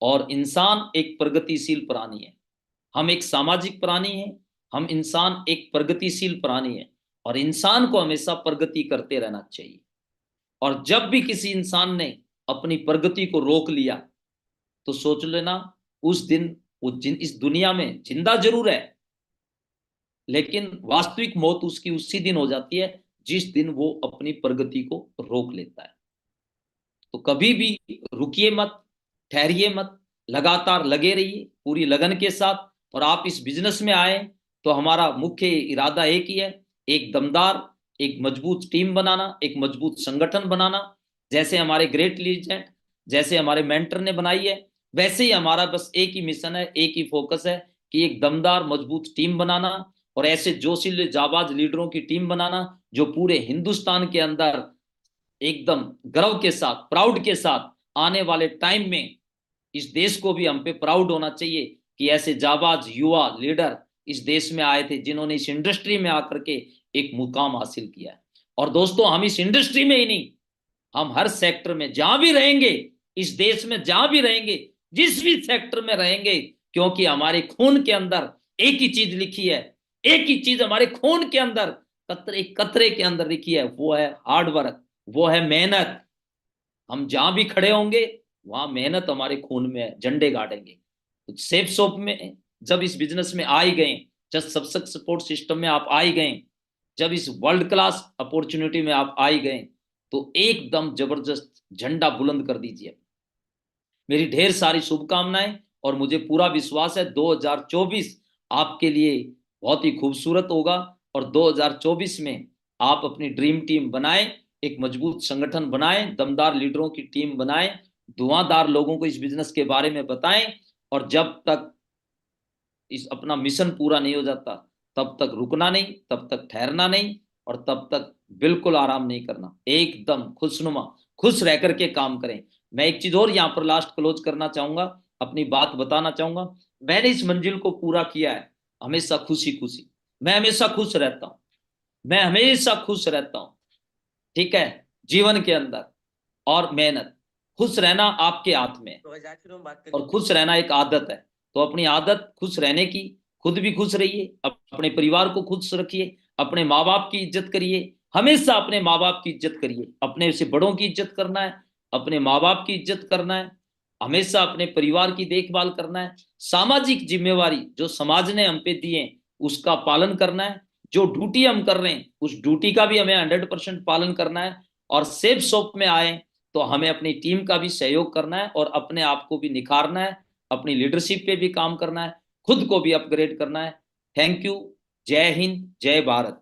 और इंसान एक प्रगतिशील प्राणी है, हम एक सामाजिक प्राणी हैं, हम इंसान एक प्रगतिशील प्राणी है, और इंसान को हमेशा प्रगति करते रहना चाहिए। और जब भी किसी इंसान ने अपनी प्रगति को रोक लिया, तो सोच लेना उस दिन वो इस दुनिया में जिंदा जरूर है, लेकिन वास्तविक मौत उसकी उसी दिन हो जाती है जिस दिन वो अपनी प्रगति को रोक लेता है। तो कभी भी रुकिए मत, ठहरिए मत, लगातार लगे रहिए पूरी लगन के साथ। और आप इस बिजनेस में आए तो हमारा मुख्य इरादा एक ही है, एक दमदार, एक मजबूत टीम बनाना, एक मजबूत संगठन बनाना। जैसे हमारे ग्रेट लीजेंड, जैसे हमारे मेंटर ने बनाई है, वैसे ही हमारा बस एक ही मिशन है, एक ही फोकस है कि एक दमदार मजबूत टीम बनाना, और ऐसे जोशीले जाबाज लीडरों की टीम बनाना जो पूरे हिंदुस्तान के अंदर एकदम गर्व के साथ, प्राउड के साथ, आने वाले टाइम में इस देश को भी हम पे प्राउड होना चाहिए कि ऐसे जाबाज युवा लीडर इस देश में आए थे जिन्होंने इस इंडस्ट्री में आकर के एक मुकाम हासिल किया है। और दोस्तों हम इस इंडस्ट्री में ही नहीं, हम हर सेक्टर में जहां भी रहेंगे, इस देश में जहां भी रहेंगे, जिस भी सेक्टर में रहेंगे, क्योंकि हमारे खून के अंदर एक ही चीज लिखी है, एक ही चीज हमारे खून के अंदर कतरे कतरे के अंदर लिखी है, वो है हार्ड वर्क, वो है मेहनत। हम जहां भी खड़े होंगे वहां मेहनत हमारे खून में है, झंडे गाड़ेंगे। तो सेफ शॉप में जब इस बिजनेस में आ ही गए, जब सब सपोर्ट सिस्टम में आप आ ही गए, जब इस वर्ल्ड क्लास अपॉर्चुनिटी में आप आ ही गए, तो एकदम जबरदस्त झंडा बुलंद कर दीजिए। मेरी ढेर सारी शुभकामनाएं, और मुझे पूरा विश्वास है 2024 आपके लिए बहुत ही खूबसूरत होगा। और 2024 में आप अपनी ड्रीम टीम बनाएं, एक मजबूत संगठन बनाएं, दमदार लीडरों की टीम बनाएं, धुआंधार लोगों को इस बिजनेस के बारे में बताएं। और जब तक इस अपना मिशन पूरा नहीं हो जाता, तब तक रुकना नहीं, तब तक ठहरना नहीं, और तब तक बिल्कुल आराम नहीं करना, एकदम खुशनुमा खुश रह करके काम करें। मैं एक चीज और यहाँ पर लास्ट क्लोज करना चाहूंगा, अपनी बात बताना चाहूंगा। मैंने इस मंजिल को पूरा किया है हमेशा खुशी खुशी। मैं हमेशा खुश रहता हूं, मैं हमेशा खुश रहता हूं, ठीक है, जीवन के अंदर। और मेहनत, खुश रहना आपके हाथ में है, और खुश रहना एक आदत है। तो अपनी आदत खुश रहने की, खुद भी खुश रहिए, अपने परिवार को खुश रखिए, अपने माँ बाप की इज्जत करिए, हमेशा अपने माँ बाप की इज्जत करिए, अपने से बड़ों की इज्जत करना है, अपने माँ बाप की इज्जत करना है, हमेशा अपने परिवार की देखभाल करना है, सामाजिक जिम्मेवारी जो समाज ने हम पे दी है उसका पालन करना है, जो ड्यूटी हम कर रहे हैं उस ड्यूटी का भी हमें 100% पालन करना है। और सेफ शॉप में आए तो हमें अपनी टीम का भी सहयोग करना है, और अपने आप को भी निखारना है, अपनी लीडरशिप पे भी काम करना है, खुद को भी अपग्रेड करना है। Thank you. जय हिंद, जय भारत।